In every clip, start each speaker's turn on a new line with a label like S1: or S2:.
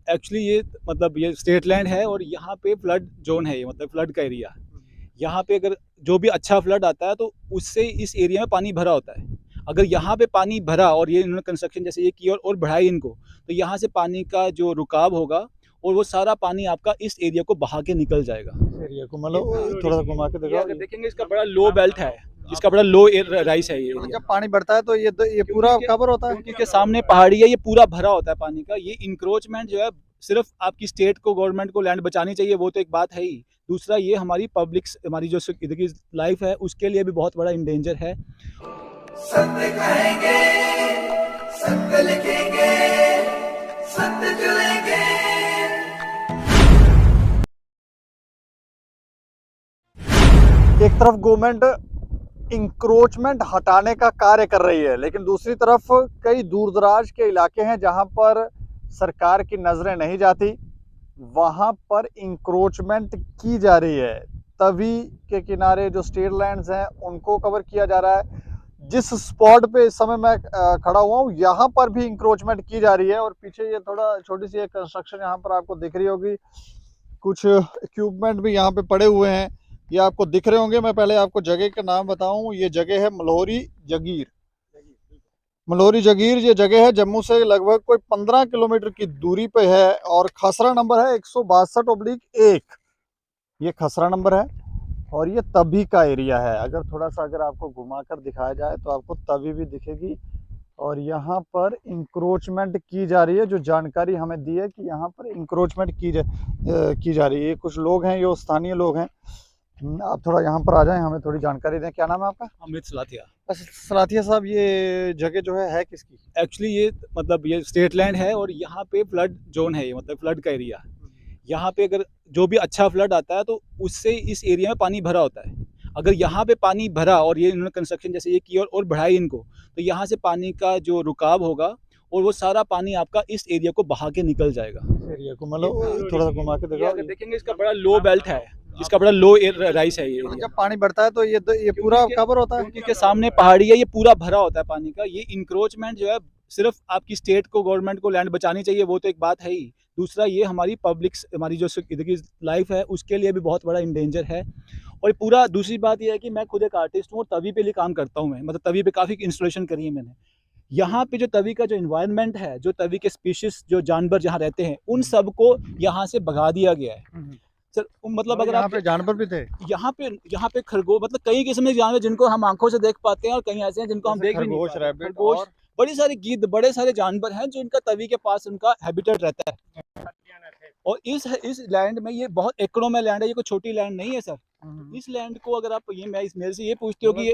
S1: Actually ये मतलब ये स्टेट लैंड है और यहाँ पे फ्लड जोन है, ये मतलब फ्लड का एरिया। यहाँ पे अगर जो भी अच्छा फ्लड आता है तो उससे इस एरिया में पानी भरा होता है। अगर यहाँ पे पानी भरा और ये इन्होंने कंस्ट्रक्शन जैसे ये की और बढ़ाई इनको, तो यहाँ से पानी का जो रुकाव होगा और वो सारा पानी आपका इस एरिया को बहा के निकल जाएगा।
S2: एरिया को मतलब थोड़ा सा घुमा के
S1: ये
S2: दिखाओ।
S1: अगर देखेंगे इसका बड़ा लो बेल्ट है, इसका बड़ा लो राइस है ये एरिया।
S2: जब पानी बढ़ता है तो ये पूरा कवर होता है।
S1: क्योंकि इसके सामने पहाड़ी है, ये पूरा भरा होता है पानी का। ये इंक्रोचमेंट जो है सिर्फ आपकी स्टेट को, गवर्नमेंट को लैंड बचानी चाहिए, वो तो एक बात है ही। दूसरा ये हमारी पब्लिक, हमारी जो इधर की लाइफ है उसके लिए भी बहुत बड़ा इंडेंजर है।
S3: सत्य कहेंगे, सत्य लिखेंगे, सत्य चलेंगे।
S2: एक तरफ गवर्नमेंट इंक्रोचमेंट हटाने का कार्य कर रही है, लेकिन दूसरी तरफ कई दूरदराज के इलाके हैं जहां पर सरकार की नजरें नहीं जाती, वहां पर इंक्रोचमेंट की जा रही है। तवी के किनारे जो स्टेट लैंड्स हैं उनको कवर किया जा रहा है। जिस स्पॉट पे इस समय मैं खड़ा हुआ हूँ यहाँ पर भी इंक्रोचमेंट की जा रही है। और पीछे ये थोड़ा छोटी सी एक कंस्ट्रक्शन यहाँ पर आपको दिख रही होगी, कुछ इक्विपमेंट भी यहाँ पे पड़े हुए हैं, ये आपको दिख रहे होंगे। मैं पहले आपको जगह का नाम बताऊं, ये जगह है मल्होरी जगीर। मल्होरी जगीर ये जगह है जम्मू से लगभग कोई 15 किलोमीटर की दूरी पे है और खसरा नंबर है 162/1। ये खसरा नंबर है और ये तवी का एरिया है। अगर आपको घुमा कर दिखाया जाए तो आपको तवी भी दिखेगी। और यहाँ पर इंक्रोचमेंट की जा रही है, जो जानकारी हमें दी है कि यहाँ पर इंक्रोचमेंट की जा रही है। ये कुछ लोग हैं, ये स्थानीय लोग हैं। आप थोड़ा यहाँ पर आ जाएं, हमें थोड़ी जानकारी दें। क्या नाम है आपका?
S1: अमृत सलाथिया।
S2: अच्छा सलाथिया साहब, ये जगह जो है किसकी?
S1: एक्चुअली ये मतलब ये स्टेट लैंड है और यहाँ पे फ्लड जोन है, ये मतलब फ्लड का एरिया। यहाँ पे अगर जो भी अच्छा फ्लड आता है तो उससे इस एरिया में पानी भरा होता है। अगर यहाँ पे पानी भरा और ये इन्होंने कंस्ट्रक्शन जैसे ये की और बढ़ाई इनको, तो यहाँ से पानी का जो रुकाव होगा और वो सारा पानी आपका इस एरिया को बहा के निकल जाएगा।
S2: एरिया को मतलब थोड़ा सा घुमा के दिखाओ।
S1: अगर देखेंगे इसका बड़ा लो बेल्ट है, इसका बड़ा लो राइस है ये एरिया।
S2: जब पानी बढ़ता है तो ये पूरा कवर होता है।
S1: क्योंकि इसके सामने पहाड़ी है, ये पूरा भरा होता है पानी का। ये इंक्रोचमेंट जो है सिर्फ आपकी स्टेट को, गवर्नमेंट को लैंड बचानी चाहिए, वो तो एक बात है ही। दूसरा ये हमारी पब्लिक, हमारी जो इधर की लाइफ है उसके लिए भी बहुत बड़ा इंडेंजर है। और पूरा दूसरी बात यह है कि मैं खुद एक आर्टिस्ट हूँ और तवी पे भी काम करता हूँ मैं, मतलब तवी पे काफ़ी इंस्टॉलेशन करी है मैंने। यहाँ पे जो तवी का जो इन्वायरमेंट है, जो तवी के स्पीशीज, जो जानवर जहाँ रहते हैं, उन सबको यहाँ से भगा दिया गया है सर। मतलब अगर
S2: यहाँ पे जानवर भी थे,
S1: यहाँ पे खरगोश, मतलब कई किस्म के जानवर जिनको हम आंखों से देख पाते हैं और कई ऐसे हैं जिनको हम देख भी नहीं पाते। खरगोश, बड़ी सारी गिद्ध, बड़े सारे जानवर हैं जो इनका तवी के पास उनका हैबिटेट रहता है। और इस लैंड में, ये बहुत एकड़ों में लैंड है, ये कोई छोटी लैंड नहीं है सर। इस लैंड को अगर आप मेरे से ये पूछते हो कि ये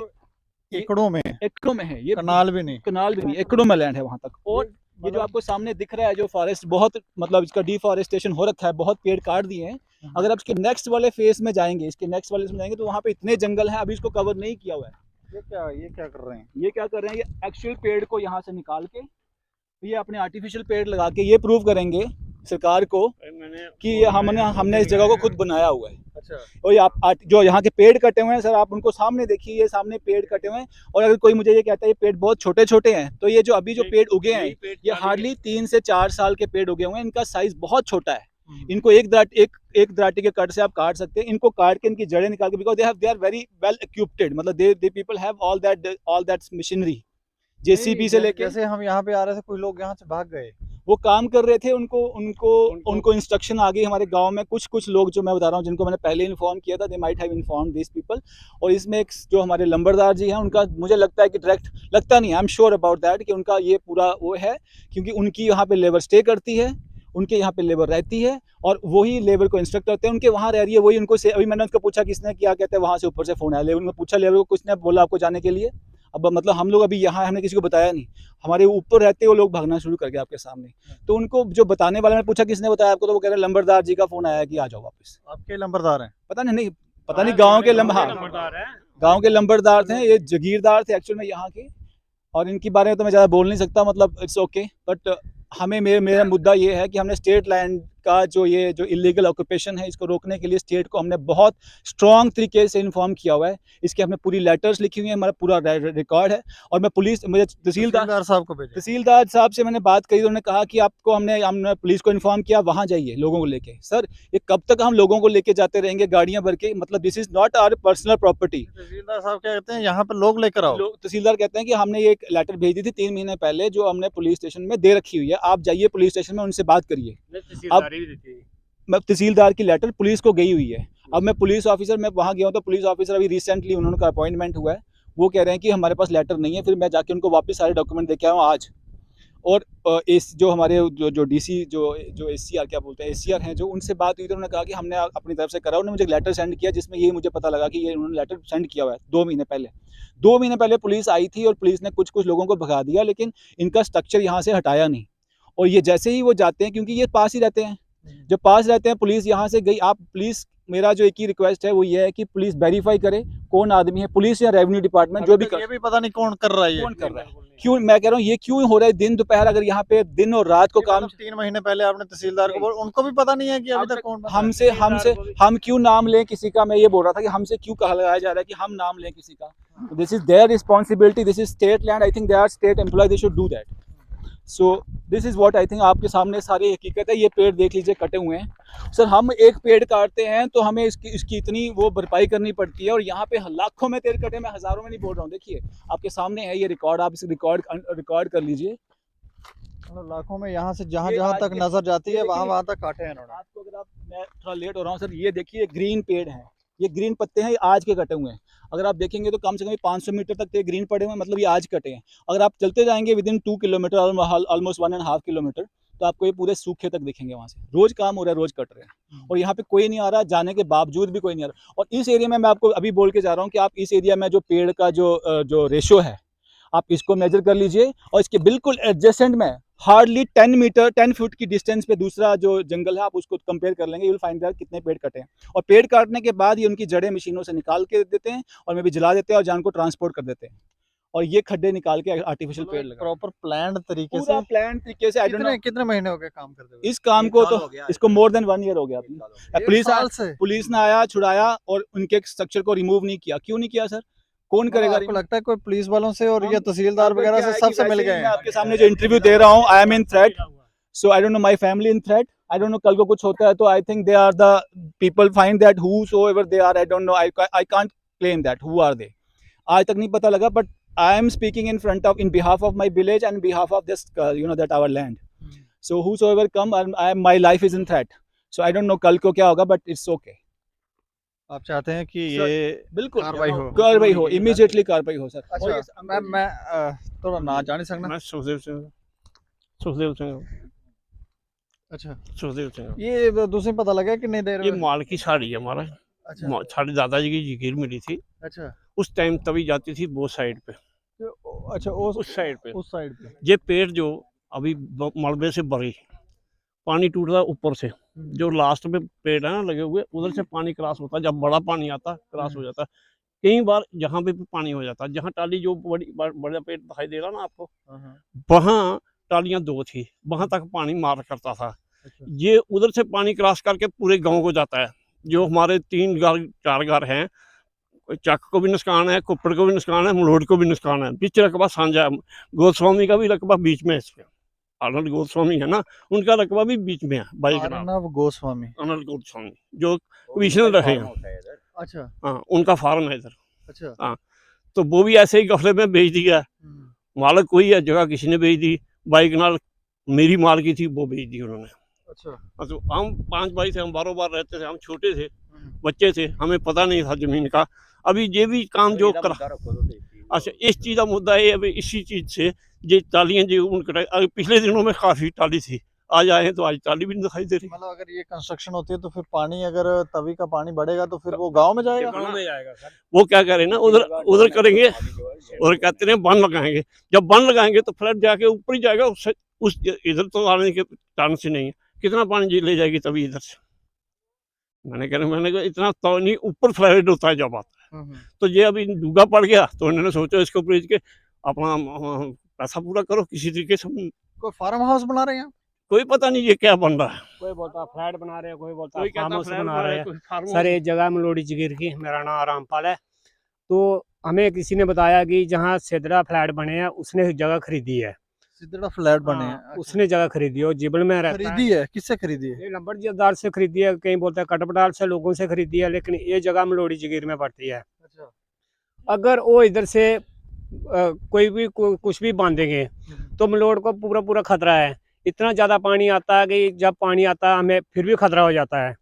S2: एकड़ों में है, ये
S1: कनाल भी नहीं, एकड़ों में लैंड है वहां तक। और ये जो आपको सामने दिख रहा है जो फॉरेस्ट, बहुत मतलब इसका डिफॉरेस्टेशन हो रखा है, बहुत पेड़ काट दिए हैं। अगर आप इसके नेक्स्ट वाले फेज में जाएंगे, तो वहाँ पे इतने जंगल हैं, अभी इसको कवर नहीं किया हुआ है।
S2: ये क्या कर रहे हैं?
S1: ये एक्चुअल पेड़ को यहाँ से निकाल के ये अपने आर्टिफिशियल पेड़ लगा के ये प्रूव करेंगे सरकार को कि ये हमने इस जगह को खुद बनाया हुआ है।
S2: अच्छा।
S1: और आप जो यहाँ के पेड़ कटे हुए हैं सर, आप उनको सामने देखिए, ये सामने पेड़ कटे हुए हैं। और अगर कोई मुझे ये कहता है ये पेड़ बहुत छोटे छोटे हैं, तो ये जो अभी जो पेड़ उगे हैं, ये हार्डली 3 से 4 साल के पेड़ उगे हुए हैं। इनका साइज बहुत छोटा है। इनको एक दराटी के कट से आप काट सकते हैं। इनको काट के इनकी जड़ें निकाल के, because they are very well equipped, मतलब they people have all that machinery, JCB से लेके।
S2: जैसे हम यहाँ पे आ रहे थे, कुछ लोग यहाँ से भाग गए,
S1: वो काम कर रहे थे, उनको इंस्ट्रक्शन आ गई हमारे गांव में। कुछ लोग जो मैं बता रहा हूँ, जिनको मैंने पहले इन्फॉर्म किया था, they might have informed this people. और इसमें एक जो हमारे लंबरदार जी हैं, उनका मुझे लगता है कि लगता नहीं, I am sure about that कि उनका ये पूरा वो है, क्योंकि उनकी यहाँ पे लेबर स्टे करती है, उनके यहाँ पे लेबर रहती है और वही लेबर को इंस्ट्रक्ट करते हैं। उनके वहाँ रह रही है वही उनको से। अभी मैंने उनको पूछा किसने किया, कहते हैं वहाँ से ऊपर से फ़ोन आया। लेबर ने पूछा, लेबर को किसने बोला आपको जाने के लिए? अब मतलब हम लोग अभी यहाँ, हमने किसी को बताया नहीं, हमारे ऊपर रहते वो लोग भागना शुरू कर गए आपके सामने। तो उनको जो बताने वाले ने पूछा किसने बताया आपको, तो वो कह रहे हैं लंबरदार जी का फोन आया कि आ जाओ वापस।
S2: आपके लंबरदार हैं?
S1: पता नहीं गाँव के गाँव के लंबरदार थे, ये जगीरदार थे एक्चुअल में यहाँ के। और इनके बारे में तो मैं ज़्यादा बोल नहीं सकता, मतलब इट्स ओके। बट हमें मेरा मुद्दा ये है कि हमने स्टेट लैंड का जो ये जो इलीगल ऑक्यूपेशन है इसको रोकने के लिए स्टेट को हमने बहुत स्ट्रॉन्ग तरीके से इन्फॉर्म किया हुआ है। इसके हमने पूरी लेटर्स लिखी हुई है, हमारा पूरा रिकॉर्ड है। और मैं मुझे
S2: तहसीलदार साहब को भेजा।
S1: तहसीलदार साहब से मैंने बात करी तो उन्होंने कहा कि आपको हमने पुलिस को इन्फॉर्म किया, वहाँ जाइए लोगों को लेके। सर ये कब तक हम लोगों को लेके जाते रहेंगे गाड़ियाँ भर के? मतलब this is not our personal property.
S2: तहसीलदार साहब क्या कहते हैं, यहाँ पे लोग लेकर आओ।
S1: तहसीलदार कहते हैं कि हमने ये एक लेटर भेज दी थी 3 महीने पहले जो हमने पुलिस स्टेशन में दे रखी हुई है, आप जाइए पुलिस स्टेशन में उनसे बात करिए। अब मैं तहसीलदार की लेटर पुलिस को गई हुई है। अब मैं पुलिस ऑफिसर मैं वहाँ गया हूँ तो पुलिस ऑफिसर अभी रिसेंटली उन्होंने अपॉइंटमेंट हुआ है, वो कह रहे हैं कि हमारे पास लेटर नहीं है। फिर मैं जाके उनको वापस सारे डॉक्यूमेंट दे के आया हूँ आज। और जो हमारे जो डीसी जो एससीआर क्या बोलते हैं एससीआर हैं, जो उनसे बात हुई तो उन्होंने कहा कि हमने अपनी तरफ से करा। उन्होंने मुझे लेटर सेंड किया जिसमें ये मुझे पता लगा कि ये उन्होंने लेटर सेंड किया हुआ है 2 महीने पहले। 2 महीने पहले पुलिस आई थी और पुलिस ने कुछ लोगों को भगा दिया, लेकिन इनका स्ट्रक्चर यहाँ से हटाया नहीं। और ये जैसे ही वो जाते हैं, क्योंकि ये पास ही रहते हैं, जब पास रहते हैं पुलिस यहाँ से गई। आप प्लीज़ मेरा जो एक ही रिक्वेस्ट है वो ये है कि पुलिस वेरीफाई करे कौन आदमी है, पुलिस या रेवेन्यू डिपार्टमेंट जो भी
S2: ये भी पता नहीं कौन कर रहा है,
S1: कौन कर रहा है। क्यों मैं कह रहा हूँ ये क्यों हो रहा है दिन दोपहर? अगर यहाँ पे दिन और रात को काम
S2: 3 महीने पहले आपने तहसीलदार को बोला, उनको भी पता नहीं है कि अभी तक कौन
S1: हम क्यों नाम लें किसी का? मैं ये बोल रहा था कि हमसे क्यों कहा लगाया जा रहा है कि हम नाम लें किसी का? This is their responsibility, this is state land. I think they are state employ, they should do that. So this is what I think. आपके सामने सारी हकीकत है। ये पेड़ देख लीजिए कटे हुए हैं। सर हम एक पेड़ काटते हैं तो हमें इसकी इतनी वो भरपाई करनी पड़ती है, और यहाँ पे लाखों में पेड़ कटे, मैं हज़ारों में नहीं बोल रहा हूँ। देखिए आपके सामने है ये रिकॉर्ड, आप इसे रिकॉर्ड कर लीजिए।
S2: लाखों में यहाँ से जहाँ तक नजर जाती है वहाँ तक काटे हैं इन्होंने।
S1: आपको अगर मैं थोड़ा लेट हो रहा हूँ सर, ये देखिए ग्रीन पेड़ हैं, ये ग्रीन पत्ते हैं, आज के कटे हुए हैं। अगर आप देखेंगे तो कम से कम 500 मीटर तक ये ग्रीन पड़े हुए हैं, मतलब ये आज कटे हैं। अगर आप चलते जाएंगे विदिन 2 किलोमीटर ऑलमोस्ट 1.5 किलोमीटर, तो आपको ये पूरे सूखे तक दिखेंगे। वहाँ से रोज काम हो रहा है, रोज कट रहे हैं, और यहाँ पे कोई नहीं आ रहा, जाने के बावजूद भी कोई नहीं आ रहा। और इस एरिया में मैं आपको अभी बोल के जा रहा हूँ कि आप इस एरिया में जो पेड़ का जो रेशो है आप इसको मेजर कर लीजिए, और इसके बिल्कुल एडजेसेंट में हार्डली 10 फुट की डिस्टेंस पे दूसरा जो जंगल है, आप उसको कंपेयर कर लेंगे, यू विल फाइंड आउट कितने पेड़ कटे हैं। और पेड़ काटने के बाद ये उनकी जड़ें मशीनों से निकाल के देते हैं, और में भी जला देते हैं और जान को ट्रांसपोर्ट कर देते हैं, और ये खड्डे निकाल के आर्टिफिशियल पेड़ लगा।
S2: प्रॉपर प्लान तरीके
S1: पूरा
S2: से
S1: प्लान तरीके से। आई डोंट नो
S2: कितने महीने हो गए काम करते हुए?
S1: इस काम को, तो इसको मोर देन 1 ईयर हो गया अभी। पुलिस ने आया, छुड़ाया, और उनके स्ट्रक्चर को रिमूव नहीं किया। क्यों नहीं किया सर? कौन करेगा?
S2: आपको लगता है कोई पुलिस वालों से और ये तहसीलदार वगैरह से सबसे मिल गए हैं?
S1: आपके सामने जो इंटरव्यू दे रहा हूँ, I am in threat, so I don't know my family in threat. I don't know कल को कुछ होता है तो I think they are the people find that whosoever they are. I don't know, I can't claim that who are they. आज तक नहीं पता लगा, but I am speaking in behalf of my village and behalf of this that our land. So whosoever come, my life is in threat. So I don't know कल को क्या होगा, but it's okay.
S2: आप चाहते हैं कि ये
S1: बिल्कुल
S2: कार्रवाई हो,
S1: इमीडिएटली कार्रवाई हो सर।
S2: अच्छा, मैं थोड़ा ना जाने सकना।
S4: मैं सुखदेव सिंह।
S2: अच्छा,
S4: सुखदेव सिंह।
S2: ये दूसरी पता लगा कि नहीं दे रहे?
S4: ये माल की साड़ी है हमारा।
S2: अच्छा
S4: साड़ी दादाजी की जगीर मिली थी
S2: अच्छा
S4: उस टाइम, तभी जाती थी वो साइड पे।
S2: अच्छा,
S4: उस साइड पे
S2: पे
S4: ये पेड़ जो अभी मलबे से भरी, पानी टूट रहा ऊपर से, जो लास्ट में पेड़ है ना लगे हुए, उधर से पानी क्रॉस होता है। जब बड़ा पानी आता क्रॉस हो जाता है। कई बार जहाँ पे भी पानी हो जाता है, जहाँ टाली जो बड़ा पेड़ दिखाई दे रहा ना आपको, वहाँ टालियाँ 2 थी, वहाँ तक पानी मार करता था। ये उधर से पानी क्रॉस करके पूरे गांव को जाता है। जो हमारे 3 घर 4 घर हैं, चक को भी नुकसान है, कुप्पड़ को भी नुकसान है, मलोट को भी नुकसान है। बीच रकबा साझा है, गोस्वामी का भी रकबा बीच में है। इसके अनल गोस्वामी है ना, उनका रकबा भी बीच में है।
S2: अर्नब गोस्वामी,
S4: अनल गोस्वामी जो कमिश्नर रहे हैं।
S2: अच्छा
S4: हाँ, उनका फार्म है इधर।
S2: अच्छा,
S4: हाँ, तो वो भी ऐसे ही गफले में बेच दिया। मालक कोई है, जगह किसी ने बेच दी। बाइक नाल मेरी माल की थी, वो बेच दी उन्होंने।
S2: अच्छा,
S4: तो हम 5 भाई थे, हम बार रहते थे, हम छोटे थे, बच्चे थे, हमें पता नहीं था जमीन का। अभी ये भी काम जो करा, अच्छा इस चीज़ का मुद्दा है। अभी इसी चीज़ से ये टालियाँ जो उनका पिछले दिनों में काफ़ी टाली थी, आज आए हैं तो आज टाली भी नहीं दिखाई दे रही।
S2: मतलब अगर ये कंस्ट्रक्शन होती है तो फिर पानी, अगर तवी का पानी बढ़ेगा तो फिर वो गांव में जाएगा।
S4: सर वो क्या करें ना, उधर करेंगे, उधर कहते हैं बंद लगाएंगे। जब बंद लगाएंगे तो फ्लड जाके ऊपर ही जाएगा, उस इधर तो आने के चांस ही नहीं है। कितना पानी ले जाएगी तभी इधर से। मैंने कहा इतना तो नहीं, ऊपर फ्लड होता है जब आता है। तो ये अभी डूगा पड़ गया, तो उन्होंने सोचा इसको बेच के अपना पैसा पूरा करो किसी तरीके से।
S2: कोई फार्म हाउस बना रहे हैं?
S4: कोई पता नहीं ये क्या बन रहा है।
S5: कोई बोलता फ्लैट बना रहे हैं, कोई बोलता
S4: कोई
S5: फार्म
S4: कहता
S5: हाउस
S4: फ्लैट
S5: बना रहे हैं।
S4: कोई फार्म
S5: सर ये जगह मलोड़ी जगीर की, मेरा नाम रामपाल है। तो हमें किसी ने बताया कि जहाँ सिदड़ा फ्लैट बने हैं उसने जगह खरीदी है।
S2: सिद्धड़ा फ्लैट बने हैं,
S5: हाँ, उसने जगह खरीदी है और जिबल में रहता
S2: खरीदी है, किससे खरीदी है?
S5: ये लंबरदार से खरीदी है, कहीं बोलते हैं कटपटाल से लोगों से खरीदी है, लेकिन ये जगह मलोड़ी जगीर में पड़ती है।
S2: अच्छा।
S5: अगर वो इधर से कोई भी कुछ भी बांधेंगे तो मलोड़ को पूरा पूरा खतरा है। इतना ज़्यादा पानी आता है कि जब पानी आता है हमें फिर भी खतरा हो जाता है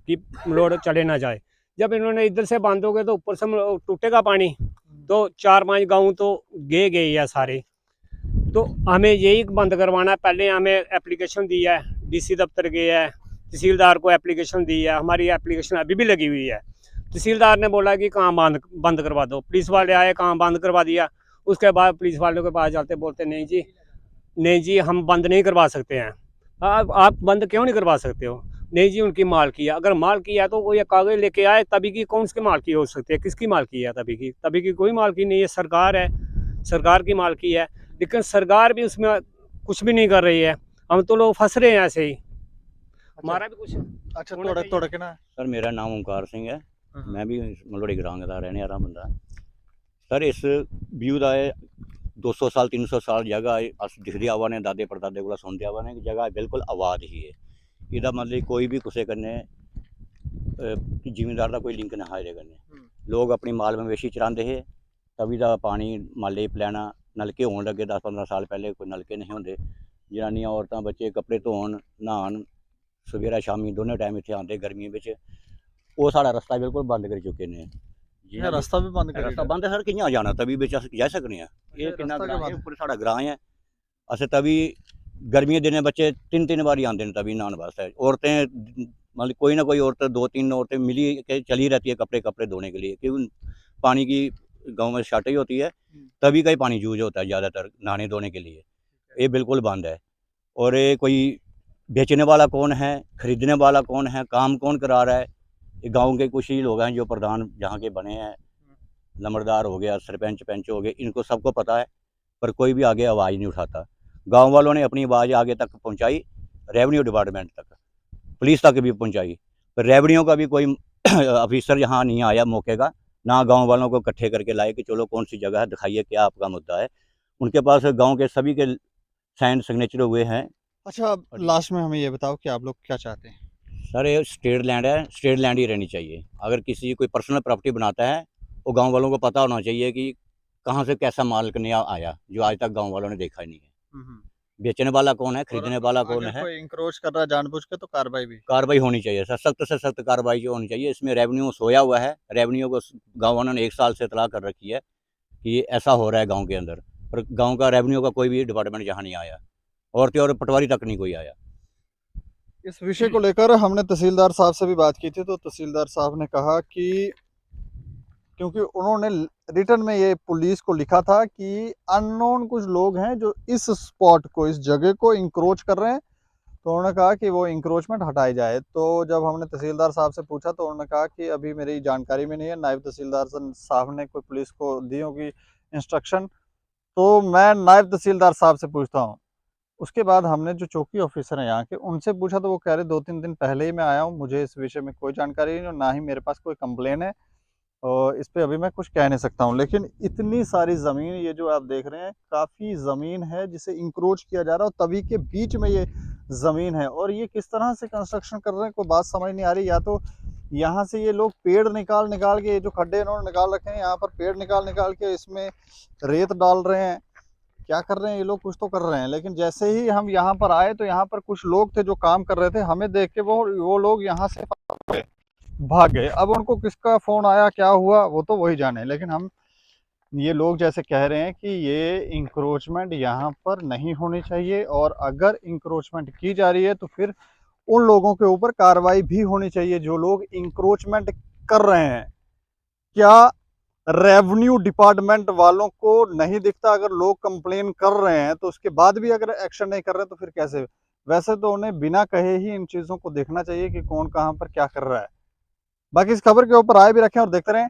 S5: कि मलोड़ चले ना जाए। जब इन्होंने इधर से बांधोगे तो ऊपर से टूटेगा पानी, तो 4-5 गांव तो गए है सारे। तो हमें यही बंद करवाना है। पहले हमें एप्लीकेशन दी है, डीसी दफ्तर गए है, तहसीलदार को एप्लीकेशन दी है, हमारी एप्लीकेशन अभी भी लगी हुई है। तहसीलदार ने बोला कि कहाँ बंद करवा दो, पुलिस वाले आए, कहाँ बंद करवा दिया। उसके बाद पुलिस वालों के पास जाते बोलते नहीं जी हम बंद नहीं करवा सकते हैं। आप बंद क्यों नहीं करवा सकते हो? नहीं जी उनकी मालकी है। अगर मालकी है तो वो ये कागज लेके आए, तभी की कौन सी मालकी हो सकती है? किसकी मालकी है? तभी की कोई मालकी नहीं है, सरकार है, सरकार की मालकी है। लेकिन सरकार भी उसमें कुछ भी नहीं कर रही है। हम तो लोग फंस रहे हैं ऐसे ही। हमारा भी कुछ
S2: अच्छा
S5: होना चाहिए।
S2: थोड़ा कहना
S6: सर मेरा नाम ओंकार सिंह है, मैं भी मलोड़ी ग्रां का रहने वाला बंदा। सर इस व्यू का 200 साल 300 साल जगह अस दिखदी आवा ने, दादे परदादे को सुनते आवा ने, जगह बिल्कुल आबाद ही है। ਇਹਦਾ मतलब कोई भी कुछ करने जिमींदार का कोई लिंक ना है कन्नै। लोग अपनी माल मवेशी चरांदे हे, तभी का पानी माले पलैना, नलके होने लगे 10-15 साल पहले कोई नलके नहीं होंदे। जनानियां औरतां बच्चे कपड़े धोन नहान सवेरा शामी दोनों टाइम इत्थे आंदे गर्मियों में। वो साड़ा रस्ता बिल्कुल बंद कर चुके ने।
S2: ये रास्ता भी बंद कर
S6: रस्ता बंद है सर, कि'यां जाना तवी बिच अस जा सकने हैं? ये किन्ना
S2: रास्ता
S6: ग्रां
S2: गै
S6: है,
S2: बंद।
S6: पूरा साड़ा ग्रां है। अस तवी गर्मियों दिनें बच्चे 3-3 बारी आते हैं तभी नहाने वास्ते। औरतें मतलब कोई ना कोई औरत 2-3 औरतें मिली के चली रहती है कपड़े धोने के लिए, क्योंकि पानी की गांव में शॉर्टेज होती है, तभी का ही पानी यूज होता है ज़्यादातर नहाने धोने के लिए। ये बिल्कुल बंद है। और ये कोई बेचने वाला कौन है, खरीदने वाला कौन है, काम कौन करा रहा है? ये गाँव के कुछ ही लोग हैं जो प्रधान जहाँ के बने हैं, लंबरदार हो गया, सरपंच पंच हो गए, इनको सबको पता है, पर कोई भी आगे आवाज़ नहीं उठाता। गांव वालों ने अपनी आवाज़ आगे तक पहुंचाई, रेवेन्यू डिपार्टमेंट तक, पुलिस तक भी पहुंचाई, पर रेवेन्यू का भी कोई ऑफिसर यहाँ नहीं आया मौके का, ना गांव वालों को इकट्ठे करके लाए कि चलो कौन सी जगह है, दिखाइए क्या आपका मुद्दा है। उनके पास गांव के सभी के साइन सिग्नेचर हुए हैं।
S2: अच्छा लास्ट में हमें ये बताओ कि आप लोग क्या चाहते हैं?
S6: सर ये स्टेट लैंड है, स्टेट लैंड ही रहनी चाहिए। अगर किसी कोई पर्सनल प्रॉपर्टी बनाता है वो गाँव वालों को पता होना चाहिए कि कहाँ से कैसा मालिक नया आया, जो आज तक गाँव वालों ने देखा ही नहीं है। बेचने वाला कौन है, खरीदने वाला कौन है?
S2: कोई इंक्रोच कर रहा है जानबूझ के तो कार्रवाई
S6: होनी चाहिए सर, सख्त से सख्त कार्रवाई जो होनी चाहिए। इसमें रेवेन्यू सोया हुआ है, रेवेन्यू को गाँव वालों ने 1 साल से इतला कर रखी है कि ऐसा हो रहा है गाँव के अंदर, पर गाँव का रेवेन्यू का कोई भी डिपार्टमेंट यहाँ नहीं आया, और पटवारी तक नहीं कोई आया।
S2: इस विषय को लेकर हमने तहसीलदार साहब से भी बात की थी, तो तहसीलदार साहब ने कहा कि क्योंकि उन्होंने रिटर्न में ये पुलिस को लिखा था कि अननोन कुछ लोग हैं जो इस स्पॉट को, इस जगह को इंक्रोच कर रहे हैं, तो उन्होंने कहा कि वो इंक्रोचमेंट हटाई जाए। तो जब हमने तहसीलदार साहब से पूछा तो उन्होंने कहा कि अभी मेरी जानकारी में नहीं है, नायब तहसीलदार साहब ने कोई पुलिस को दी होगी इंस्ट्रक्शन, तो मैं नायब तहसीलदार साहब से पूछता हूँ। उसके बाद हमने जो चौकी ऑफिसर हैं यहाँ के, उनसे पूछा तो वो कह रहे 2-3 दिन पहले ही मैं आया हूँ, मुझे इस विषय में कोई जानकारी नहीं, और ना ही मेरे पास कोई कंप्लेन है, और इस पे अभी मैं कुछ कह नहीं सकता हूँ। लेकिन इतनी सारी ज़मीन, ये जो आप देख रहे हैं काफ़ी ज़मीन है जिसे इंक्रोच किया जा रहा है, और तभी के बीच में ये ज़मीन है, और ये किस तरह से कंस्ट्रक्शन कर रहे हैं कोई बात समझ नहीं आ रही। या तो यहाँ से ये लोग पेड़ निकाल के, ये जो खड्डे इन्होंने निकाल रखे हैं यहाँ पर पेड़ निकाल के इसमें रेत डाल रहे हैं, क्या कर रहे हैं ये लोग, कुछ तो कर रहे हैं। लेकिन जैसे ही हम यहाँ पर आए तो यहाँ पर कुछ लोग थे जो काम कर रहे थे, हमें देख के वो लोग यहाँ से भाग गए। अब उनको किसका फ़ोन आया, क्या हुआ, वो तो वही जाने। लेकिन हम ये लोग जैसे कह रहे हैं कि ये इंक्रोचमेंट यहाँ पर नहीं होनी चाहिए, और अगर इंक्रोचमेंट की जा रही है तो फिर उन लोगों के ऊपर कार्रवाई भी होनी चाहिए जो लोग इंक्रोचमेंट कर रहे हैं। क्या रेवेन्यू डिपार्टमेंट वालों को नहीं दिखता? अगर लोग कंप्लेन कर रहे हैं तो उसके बाद भी अगर एक्शन नहीं कर रहे तो फिर कैसे? वैसे तो उन्हें बिना कहे ही इन चीज़ों को देखना चाहिए कि कौन कहाँ पर क्या कर रहा है। बाकी इस खबर के ऊपर आए भी रखें और देखते रहें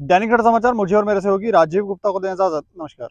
S2: दैनिक समाचार। मुझे और मेरे सहयोगी राजीव गुप्ता को दें इजाजत। नमस्कार।